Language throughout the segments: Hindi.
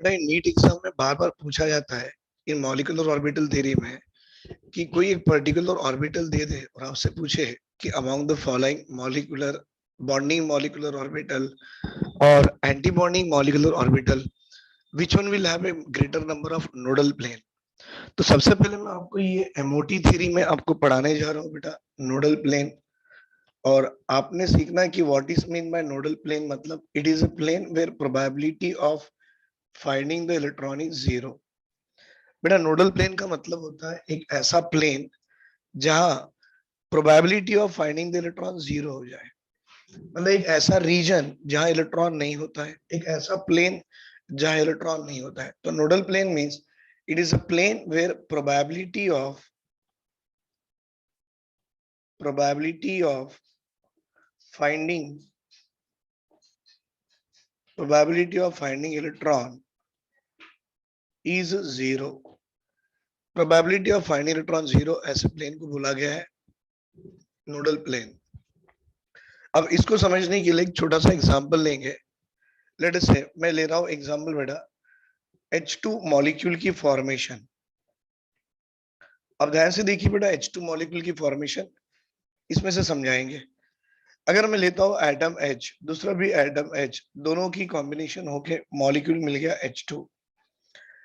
नहीं, नीट एग्जाम में बार बार पूछा जाता है इन मॉलिक्यूलर ऑर्बिटल थ्योरी में कि कोई एक पर्टिकुलर ऑर्बिटल दे दे और आपसे पूछे कि among the following molecular bonding molecular orbital और anti bonding molecular orbital which one will have a greater number of nodal plane. तो सबसे पहले मैं आपको ये एमओटी थ्योरी में आपको पढ़ाने जा रहा हूँ बेटा, नोडल प्लेन। और आपने सीखना है कि what is mean by nodal plane. मतलब it is a plane where probability of finding the electron is zero. बेटा नोडल प्लेन का मतलब होता है एक ऐसा प्लेन जहां probability of finding the electron zero हो जाए। मतलब एक ऐसा रीजन जहां इलेक्ट्रॉन नहीं होता है, एक ऐसा प्लेन जहां इलेक्ट्रॉन नहीं होता है। तो nodal plane means it is a plane where probability of finding probability of finding electron is zero। probability of finding electron zero ऐसे प्लेन को बोला गया है नोडल प्लेन। अब इसको समझने के लिए एक छोटा सा एग्जांपल लेंगे। लेट अस से मैं ले रहा हूं एग्जांपल बेटा, H2 मॉलिक्यूल की फॉर्मेशन। अब ध्यान से देखिए बेटा, H2 मॉलिक्यूल की फॉर्मेशन इसमें से समझाएंगे। अगर मैं लेता हूं एटम H, दूसरा भी एटम H, दोनों की कॉम्बिनेशन होके मॉलिक्यूल मिल गया H2।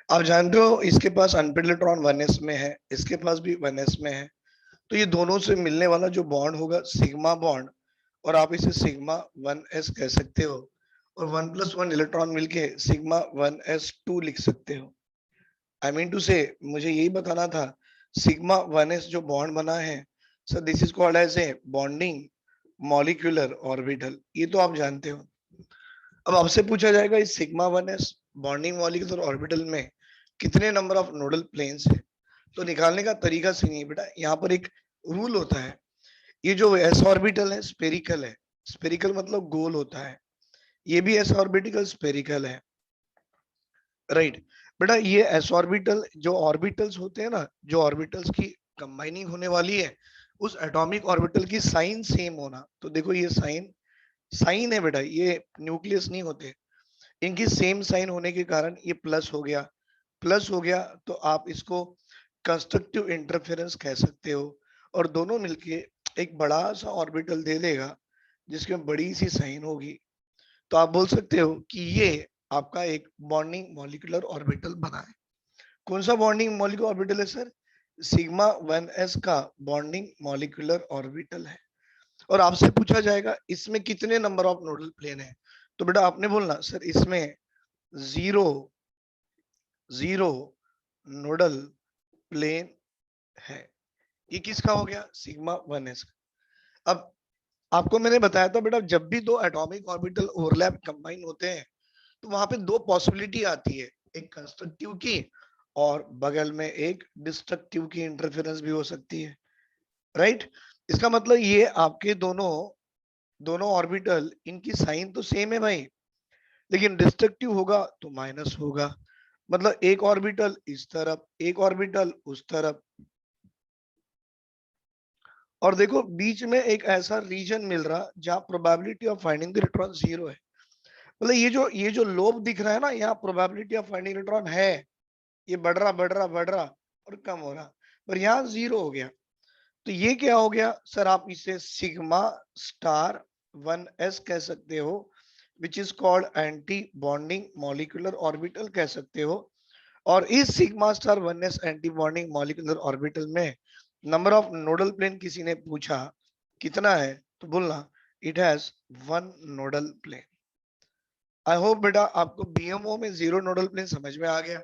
आप जानते हो इसके पास अनपेड इलेक्ट्रॉन 1s में है, इसके पास भी 1s में है। तो ये दोनों से मिलने वाला जो बॉन्ड होगा सिग्मा बॉन्ड, और आप इसे सिग्मा 1s कह सकते हो। और 1+1 इलेक्ट्रॉन मिलके सिग्मा 1s2 लिख सकते हो। आई मीन टू से मुझे यही बताना था, सिग्मा 1s जो बॉन्ड बना है sir, this is called as a bonding molecular orbital. ये तो आप जानते हो। अब आपसे पूछा जाएगा इस sigma 1s bonding molecular orbital में कितने नंबर ऑफ नोडल प्लेन्स है। तो निकालने का तरीका सही है बेटा, यहाँ पर एक रूल होता है। ये जो एस ऑर्बिटल है स्पेरिकल है, स्पेरिकल मतलब गोल होता है। ये भी एस ऑर्बिटल स्पेरिकल है, राइट। बेटा ये एस ऑर्बिटल जो ऑर्बिटल्स होते हैं ना, जो ऑर्बिटल्स की कंबाइनिंग होने वाली है, उस एटॉमिक ऑर्बिटल की साइन सेम होना। तो देखो ये साइन साइन है बेटा, ये न्यूक्लियस नहीं होते। इनकी सेम साइन होने के कारण ये प्लस हो गया। प्लस हो गया तो आप इसको कंस्ट्रक्टिव इंटरफेरेंस कह सकते हो। और दोनों मिलके एक बड़ा सा ऑर्बिटल दे देगा जिसमें बड़ी सी साइन होगी। तो आप बोल सकते हो कि ये आपका एक बॉन्डिंग मॉलिक्यूलर ऑर्बिटल बना है। कौन सा बॉन्डिंग मॉलिक्यूलर ऑर्बिटल है सर? सिग्मा 1s का बॉन्डिंग मॉलिक्यूलर ऑर्बिटल है। और आपसे पूछा जाएगा इसमें कितने नंबर ऑफ नोडल प्लेन है। तो बेटा आपने बोलना सर इसमें जीरो जीरो नोडल प्लेन है। ये किसका हो गया? Sigma 1s। अब आपको मैंने बताया था बेटा, जब भी दो एटॉमिक ऑर्बिटल ओवरलैप कंबाइन होते हैं तो वहां पे दो पॉसिबिलिटी आती है, एक कंस्ट्रक्टिव की और बगल में एक डिस्ट्रक्टिव की इंटरफेरेंस भी हो सकती है, राइट। इसका मतलब ये आपके दोनों दोनों ऑर्बिटल इनकी साइन तो सेम है भाई, लेकिन डिस्ट्रक्टिव होगा तो माइनस होगा। मतलब एक ऑर्बिटल इस तरफ, एक ऑर्बिटल उस तरफ। और देखो बीच में एक ऐसा रीजन मिल रहा जहां probability of finding the electron zero है। मतलब ये जो लोब दिख रहा है ना, यहाँ प्रोबेबिलिटी ऑफ फाइंडिंग इलेक्ट्रॉन है, ये बढ़ रहा बढ़ रहा बढ़ रहा और कम हो रहा, पर यहाँ जीरो हो गया। तो ये क्या हो गया सर? आप इसे सिग्मा स्टार 1s कह सकते हो, which is called anti bonding molecular orbital कह सकते हो। और इस sigma star 1s anti bonding molecular orbital में नंबर ऑफ नोडल प्लेन किसी ने पूछा कितना है, तो बोलना it has one nodal plane. I hope बेटा आपको बीएमओ में जीरो नोडल प्लेन समझ में आ गया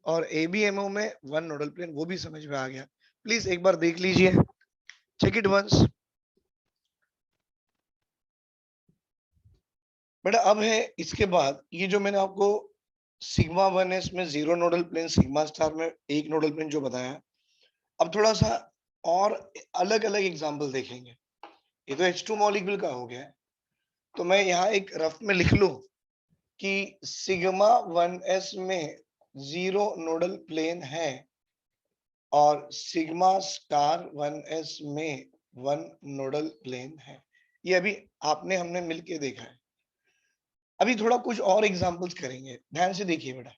और एबीएमओ में वन नोडल प्लेन वो भी समझ में आ गया। प्लीज एक बार देख लीजिए, चेक इट वंस। बेटा अब है इसके बाद ये जो मैंने आपको सिग्मा 1s में zero nodal plane, sigma star में एक नोडल प्लेन जो बताया, अब थोड़ा सा और अलग अलग एग्जांपल देखेंगे। ये तो H2 मॉलिक्यूल का हो गया है, तो मैं यहाँ एक रफ में लिख लूं कि सिग्मा 1s में जीरो नोडल प्लेन है और सिग्मा स्टार 1s में वन नोडल प्लेन है। ये अभी आपने हमने मिलके देखा है। अभी थोड़ा कुछ और एग्जांपल्स करेंगे, ध्यान से देखिए बेटा।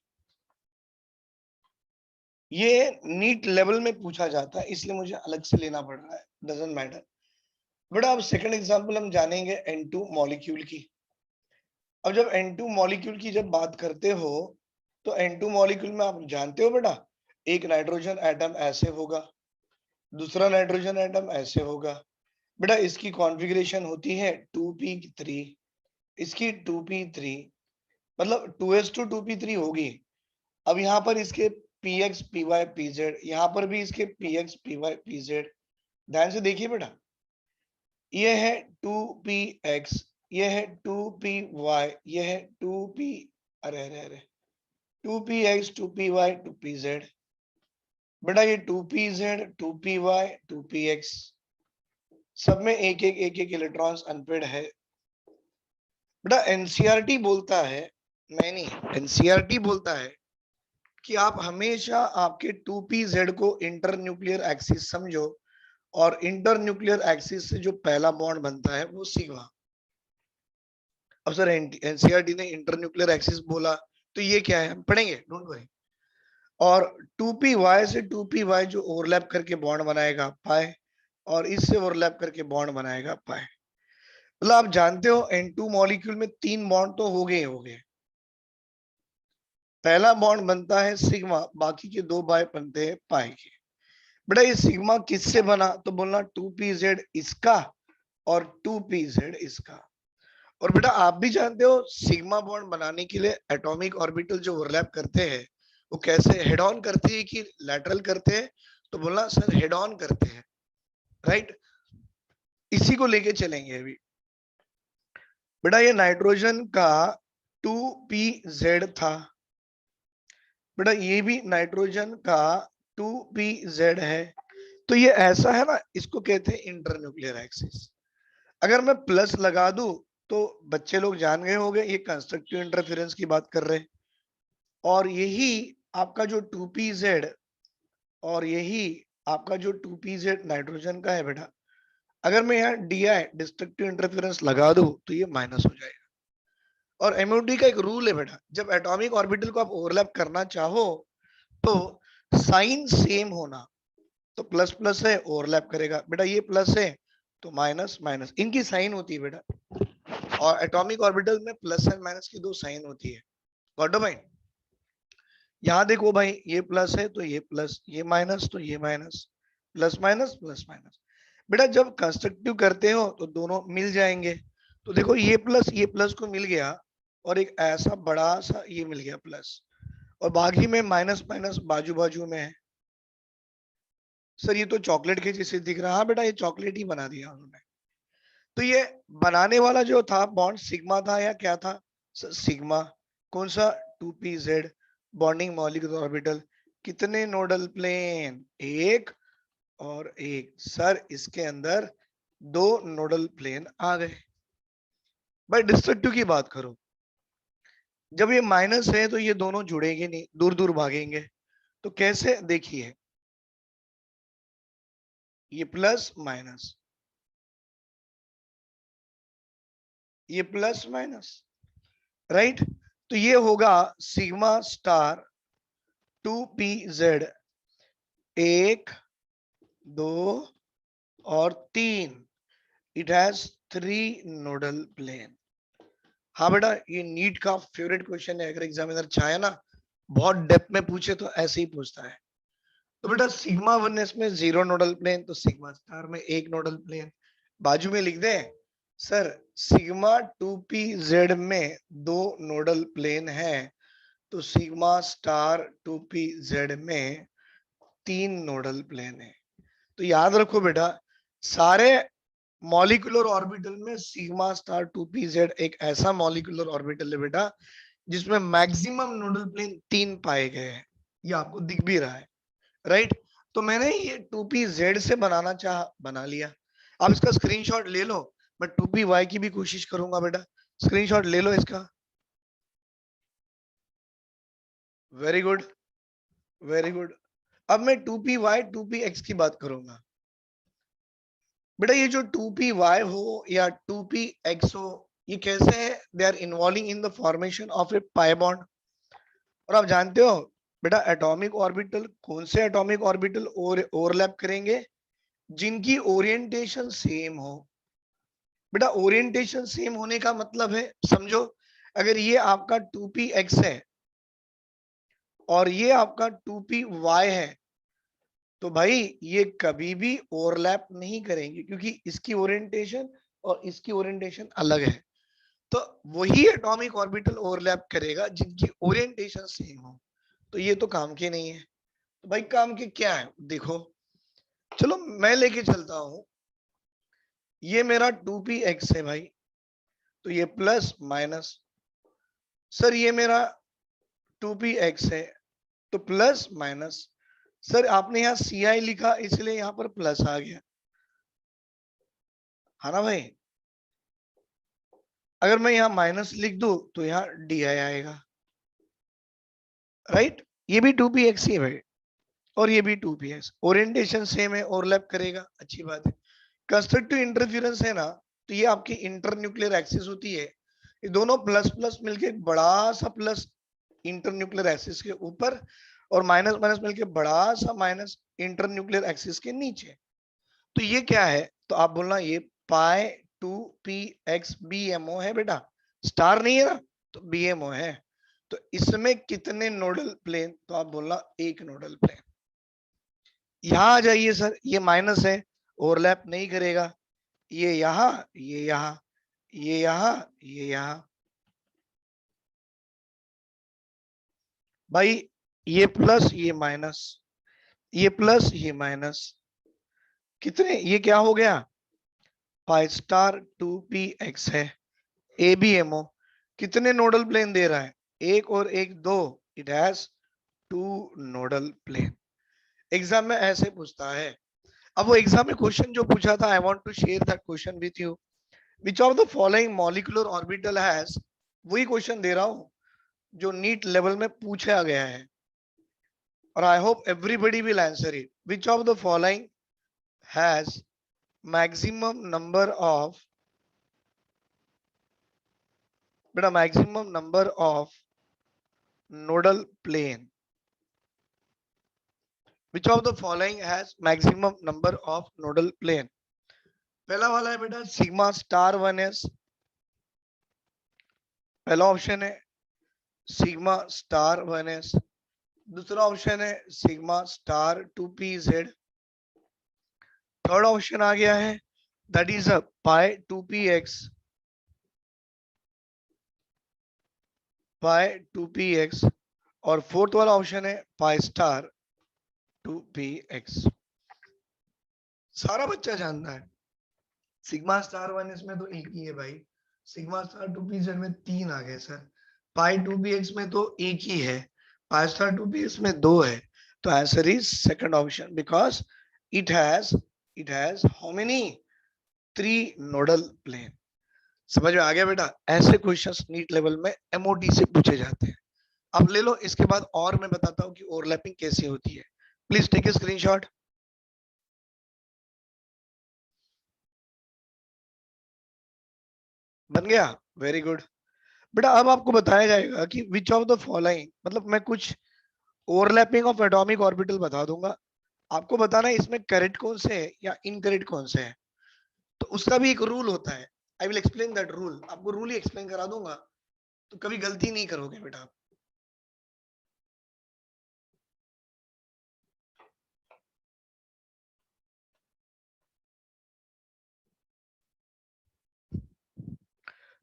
ये नीट लेवल में पूछा जाता है, इसलिए मुझे अलग से लेना पड़ रहा है, डजंट मैटर बेटा। अब सेकंड एग्जांपल हम जानेंगे N2 मॉलिक्यूल की। अब जब N2 मॉलिक्यूल की जब बात करते हो तो N2 मॉलिक्यूल में आप जानते हो बेटा, एक नाइट्रोजन एटम ऐसे होगा, दूसरा नाइट्रोजन एटम ऐसे होगा बेटा। इसकी कॉन्फ़िगरेशन होती है 2p3, इसकी 2p3, मतलब 2s2 2p3 होगी। अब यहाँ पर इसके px py pz, यहाँ पर भी इसके px py pz। ध्यान से देखिए बेटा, ये है 2px, ये है 2py, ये है 2p, अरे अरे अरे 2px 2py 2pz बेटा। ये 2pz 2py 2px, सब में एक एक इलेक्ट्रॉन्स अनपेड है बेटा। एनसीईआरटी बोलता है, मैं नहीं, एनसीईआरटी बोलता है कि आप हमेशा आपके 2pz को इंटर न्यूक्लियर एक्सिस समझो, और इंटर न्यूक्लियर एक्सिस से जो पहला बॉन्ड बनता है वो सिग्मा। अब सर एनसीईआरटी ने इंटर न्यूक्लियर एक्सिस बोला तो ये क्या है, हम पढ़ेंगे, डोंट वरी। और 2py से 2py जो ओवरलैप करके बॉन्ड बनाएगा पाए, और इससे ओवरलैप करके बॉन्ड बनाएगा पाए। मतलब आप जानते हो N2 मॉलिक्यूल में 3 बॉन्ड तो हो गए। पहला बॉन्ड बनता है सिग्मा, बाकी के 2 बाय बनते हैं पाई के। बेटा ये सिग्मा किससे बना, तो बोलना 2pz इसका और 2pz इसका। और बेटा आप भी जानते हो सिग्मा बॉन्ड बनाने के लिए एटॉमिक ऑर्बिटल जो ओवरलैप करते हैं वो कैसे, हेड ऑन करते हैं कि लैटरल करते हैं, तो बोलना सर हेड ऑन करते हैं, राइट। इसी को लेके चलेंगे अभी बेटा। ये नाइट्रोजन का 2pz था बेटा, ये भी नाइट्रोजन का 2pz है। तो ये ऐसा है ना, इसको कहते हैं इंटरन्यूक्लियर एक्सिस। अगर मैं प्लस लगा दूं तो बच्चे लोग जान गए होंगे ये कंस्ट्रक्टिव इंटरफेरेंस की बात कर रहे हैं। और यही आपका जो 2pz, और यही आपका जो 2pz नाइट्रोजन का है बेटा, अगर मैं यहाँ डी डिस्ट्रक्टिव इंटरफेरेंस लगा दूं तो ये माइनस हो जाएगा। और एमओडी का एक रूल है बेटा, जब एटॉमिक ऑर्बिटल को आप ओवरलैप करना चाहो तो साइन सेम होना, तो प्लस प्लस है ओवरलैप करेगा बेटा, ये प्लस है तो माइनस माइनस, इनकी साइन होती है बेटा। और एटॉमिक ऑर्बिटल में प्लस एंड माइनस की 2 साइन होती है, गॉट भाई। यहाँ देखो भाई, ये प्लस है तो ये प्लस, ये माइनस तो ये minus, plus minus plus minus. बेटा जब कंस्ट्रक्टिव करते हो तो दोनों मिल जाएंगे, तो देखो ये प्लस को मिल गया, और एक ऐसा बड़ा सा ये मिल गया प्लस, और बाकी में माइनस माइनस बाजू बाजू में है। सर ये तो चॉकलेट के जैसे दिख रहा है। हाँ बेटा ये चॉकलेट ही बना दिया उन्होंने। तो ये बनाने वाला जो था बॉन्ड सिग्मा था या क्या था, सिग्मा। कौन सा, 2pz बॉन्डिंग मॉलिक्यूलर ऑर्बिटल। कितने नोडल प्लेन, एक और एक। सर इसके अंदर 2 नोडल प्लेन आ गए। भाई डिस्ट्रक्टिव की बात करो, जब ये माइनस है तो ये दोनों जुड़ेंगे नहीं, दूर दूर भागेंगे। तो कैसे, देखिए ये प्लस माइनस, ये प्लस माइनस, राइट। तो ये होगा सिग्मा स्टार 2pz, 1 2 और 3, इट हैज 3 नोडल प्लेन। हाँ बेटा ये नीट का फेवरेट क्वेश्चन है, अगर एग्जामिनर चाहे ना बहुत डेप्थ में पूछे तो ऐसे ही पूछता है। तो बेटा सिग्मा 1s में 0 नोडल प्लेन, तो सिग्मा स्टार में 1 नोडल प्लेन। बाजू में लिख दें, सर सिग्मा 2pz में 2 नोडल प्लेन है, तो सिग्मा स्टार 2pz में 3 नोडल प्लेन है। तो याद रखो बेटा, सारे मॉलिक्यूलर ऑर्बिटल में सिग्मा स्टार 2pz एक ऐसा मॉलिक्यूलर ऑर्बिटल है बेटा जिसमें मैक्सिमम नोडल प्लेन 3 पाए गए हैं। ये आपको दिख भी रहा है, राइट। तो मैंने ये 2pz से बनाना चाहा, बना लिया। आप इसका स्क्रीनशॉट ले लो, मैं 2py की भी कोशिश करूंगा बेटा, स्क्रीनशॉट ले लो इसका। Very good, very good. अब मैं 2py 2px की बात करूंगा बेटा। ये जो 2py हो या 2px हो, ये कैसे है? They are involving in the formation of a pi bond. और आप जानते हो बेटा एटॉमिक ऑर्बिटल, कौन से एटॉमिक ऑर्बिटल ओवरलैप करेंगे? जिनकी ओरिएंटेशन सेम हो। बेटा ओरिएंटेशन सेम होने का मतलब है, समझो, अगर ये आपका 2px है और ये आपका 2py है, तो भाई ये कभी भी ओवरलैप नहीं करेंगे, क्योंकि इसकी ओरिएंटेशन और इसकी ओरिएंटेशन अलग है। तो वही एटॉमिक ऑर्बिटल ओवरलैप करेगा जिनकी ओरिएंटेशन सेम हो। तो ये तो काम के नहीं है। तो भाई काम के क्या है? देखो, चलो मैं लेके चलता हूं, ये मेरा 2px है भाई, तो ये प्लस माइनस। सर ये मेरा 2px है, तो प्लस माइनस। सर आपने यहाँ ci लिखा इसलिए यहाँ पर प्लस आ गया, है ना भाई? अगर मैं यहाँ माइनस लिख दूं तो यहाँ di आएगा, राइट? ये भी 2px ही है भाई, और ये भी 2px, ओरिएंटेशन सेम है, ओवरलैप करेगा, अच्छी बात है। कंस्ट्रक्टिव इंटरफेरेंस है ना, तो ये आपकी इंटरन्यूक्लियर एक्सिस होती है, ये दोनों प्लस प्लस मिलके एक बड़ा सा प्लस इंटरन्यूक्लियर एक्सिस के ऊपर, और माइनस माइनस मिलके बड़ा सा माइनस इंटरन्यूक्लियर एक्सिस के नीचे। तो ये क्या है? तो आप बोलना ये पाई 2px BMO है बेटा, स्टार नहीं है ना, तो BMO है। तो इसमें कितने नोडल प्लेन? तो आप बोलना एक नोडल प्लेन। यहां आ जाइए सर, ये माइनस है, ओवरलैप नहीं करेगा, ये यहां, ये यहां, ये यहां, ये यहां। भाई ये प्लस ये माइनस, ये प्लस ये माइनस, कितने? ये क्या हो गया? पाई स्टार 2px है, ABMO। कितने नोडल प्लेन दे रहा है? एक और एक दो, it has 2 nodal plane. Exam में ऐसे पूछता है। अब वो एग्जाम में क्वेश्चन जो पूछा था, I want to share that question with you. Which of the following molecular orbital has, वही क्वेश्चन दे रहा हूं जो नीट लेवल में पूछा गया है, और I hope everybody will answer it. Which of the following has maximum number of, बेटा maximum number of nodal plane? Which of the following has maximum number of nodal plane? पहला वाला है बेटा सिग्मा स्टार 1s, पहला ऑप्शन है सिग्मा स्टार 1s। दूसरा ऑप्शन है sigma star 2pz। Third option आ गया है that is a pi 2px, pi 2px। और फोर्थ वाला ऑप्शन है पाई स्टार 2px। सारा बच्चा जानता है सिग्मा स्टार 1s में तो एक ही है भाई, सिग्मा स्टार 2pz में तीन आ गए सर, पाई 2px में तो एक ही है, पाई स्टार 2px में दो है। तो answer is second option, because it has how many? 3 nodal plane. समझ में आ गया बेटा? ऐसे क्वेश्चंस नीट लेवल में MOT से पूछे जाते हैं। अब ले लो, इसके बाद और मैं बताता हूं कि ओवरलैपिंग कैसे होती है। Please take a screenshot. बन गया? वेरी गुड बेटा। अब आपको बताया जाएगा कि विच ऑफ द फॉलोइंग, मतलब मैं कुछ ओवरलैपिंग ऑफ एटॉमिक ऑर्बिटल बता दूंगा, आपको बताना है इसमें करेक्ट कौन से है या इनकरेक्ट कौन से है। तो उसका भी एक रूल होता है, I will explain that rule. आपको रूल ही एक्सप्लेन करा दूंगा, तो कभी गलती नहीं करोगे बेटा।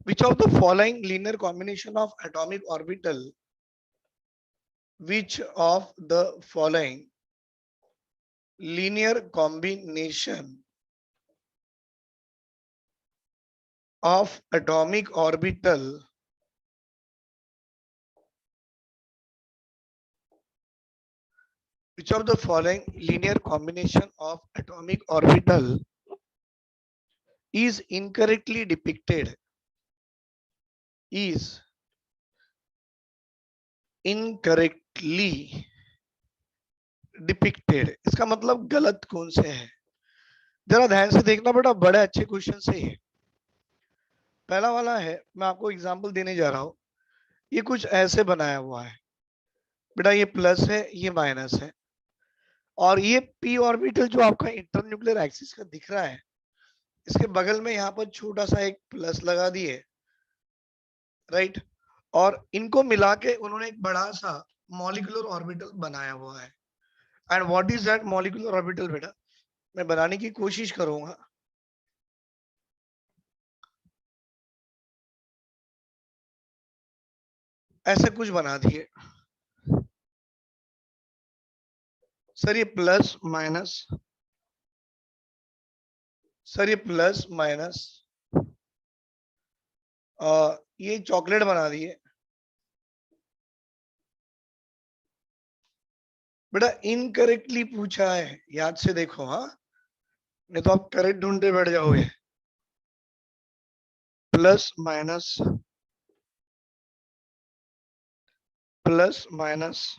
Which of the following linear combination of atomic orbital, which of the following linear combination of atomic orbital which of the following linear combination of atomic orbital is incorrectly depicted, is incorrectly depicted? इसका मतलब गलत कौन से है? जरा ध्यान से देखना बेटा, बड़े अच्छे क्वेश्चन से है। पहला वाला है, मैं आपको एग्जांपल देने जा रहा हूं। ये कुछ ऐसे बनाया हुआ है बेटा, ये प्लस है, ये माइनस है, और ये पी ऑर्बिटल जो आपका इंटरन्यूक्लियर एक्सिस का दिख रहा है, इसके बगल में यहाँ पर छोटा सा एक प्लस लगा दिए, राइट। और इनको मिला के उन्होंने एक बड़ा सा मॉलिक्यूलर ऑर्बिटल बनाया हुआ है। And what is that molecular orbital बेटा, मैं बनाने की कोशिश करूंगा। ऐसे कुछ बना दिए सर, ये प्लस माइनस, सर ये प्लस माइनस, ये चॉकलेट बना दिए बेटा। इनकरेक्टली पूछा है, याद से देखो, हाँ, नहीं तो आप करेक्ट ढूंढते बैठ जाओगे। प्लस माइनस, प्लस माइनस,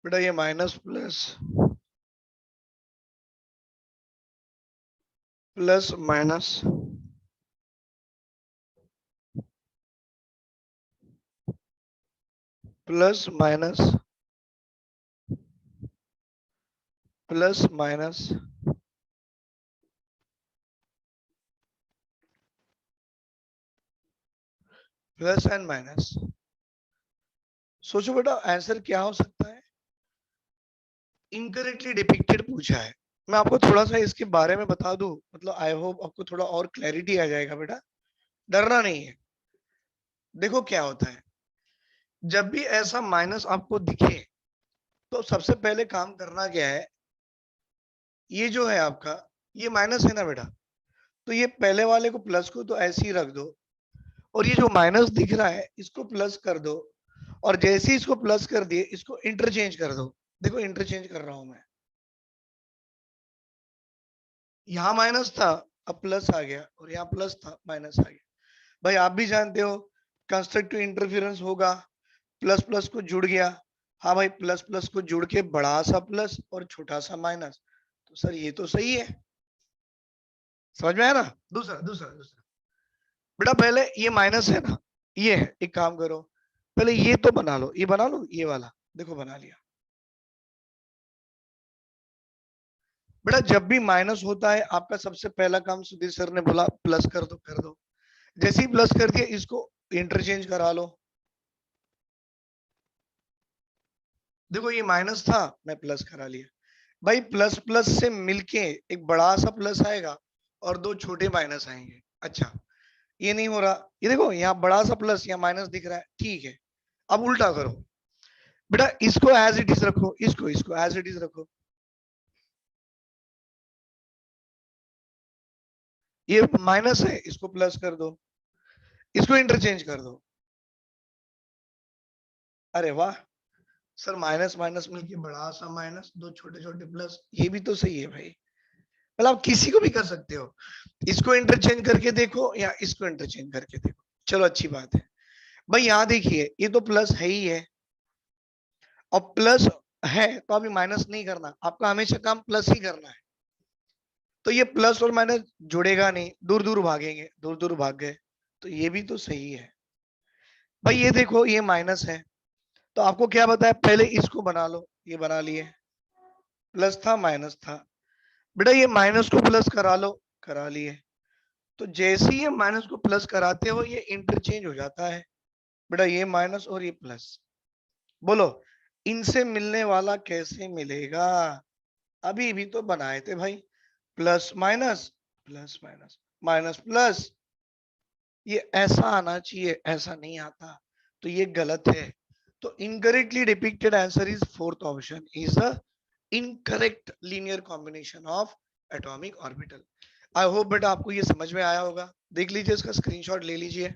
बेटा ये minus plus, plus minus, plus minus, plus minus, plus and minus. सोचो बेटा आंसर क्या हो सकता है। इनकरेक्टली डिपिक्टेड पूछा है। मैं आपको थोड़ा सा इसके बारे में बता दूं, मतलब आई होप आपको थोड़ा और क्लैरिटी आ जाएगा बेटा, डरना नहीं है। देखो क्या होता है, जब भी ऐसा माइनस आपको दिखे तो सबसे पहले काम करना क्या है, ये जो है आपका, ये माइनस है ना बेटा, तो ये पहले वाले को प्लस को तो ऐसे ही रख दो, और ये जो माइनस दिख रहा है इसको प्लस कर दो, और जैसे ही इसको प्लस कर दिए इसको इंटरचेंज कर दो। देखो इंटरचेंज कर रहा हूं मैं, यहाँ माइनस था, अब प्लस आ गया, और यहाँ प्लस था, माइनस आ गया। भाई आप भी जानते हो कंस्ट्रक्टिव इंटरफेरेंस होगा, प्लस प्लस को जुड़ गया। हाँ भाई, प्लस प्लस को जुड़ के बड़ा सा प्लस और छोटा सा माइनस, तो सर ये तो सही है। समझ में आया ना। दूसरा दूसरा दूसरा बेटा, पहले ये माइनस है ना, ये है, एक काम करो, पहले ये तो बना लो, ये बना लो, ये वाला देखो बना लिया बेटा। जब भी माइनस होता है आपका सबसे पहला काम, सुधीर सर ने बोला प्लस कर दो, कर दो। जैसे ही प्लस कर दिया इसको इंटरचेंज करा लो। देखो ये माइनस था, मैं प्लस करा लिया। भाई प्लस प्लस से मिलके एक बड़ा सा प्लस आएगा और दो छोटे माइनस आएंगे। अच्छा, ये नहीं हो रहा, ये देखो यहाँ बड़ा सा प्लस, यहाँ माइनस दिख रहा है, ठीक है। अब उल्टा करो बेटा, इसको एज इट इज रखो, इसको इसको एज इट इज रखो। ये माइनस है, इसको प्लस कर दो, इसको इंटरचेंज कर दो। अरे वाह सर, माइनस माइनस मिलके बड़ा सा माइनस, दो छोटे छोटे प्लस, ये भी तो सही है भाई। मतलब आप किसी को भी कर सकते हो, इसको इंटरचेंज करके देखो या इसको इंटरचेंज करके देखो, चलो अच्छी बात है। भाई यहाँ देखिए, ये तो प्लस है ही है, और प्लस है तो अभी माइनस नहीं करना, आपका हमेशा काम प्लस ही करना है। तो ये प्लस और माइनस जुड़ेगा नहीं, दूर दूर भागेंगे, दूर दूर भाग गए, तो ये भी तो सही है। भाई ये देखो ये माइनस है, तो आपको क्या बताया, पहले इसको बना लो, ये बना लिए, प्लस था माइनस था, बेटा ये माइनस को प्लस करा लो, करा लिए। तो जैसे ही ये माइनस को प्लस कराते हो ये इंटरचेंज हो जाता है बेटा, ये माइनस और ये प्लस। बोलो इनसे मिलने वाला कैसे मिलेगा, अभी भी तो बनाए थे भाई, plus minus, plus minus, minus plus, ये ऐसा आना चाहिए, ऐसा नहीं आता, तो ये गलत है। तो incorrectly depicted answer is fourth option is the incorrect linear combination of atomic orbital. I hope बेटा आपको ये समझ में आया होगा। देख लीजिए, इसका स्क्रीनशॉट ले लीजिए।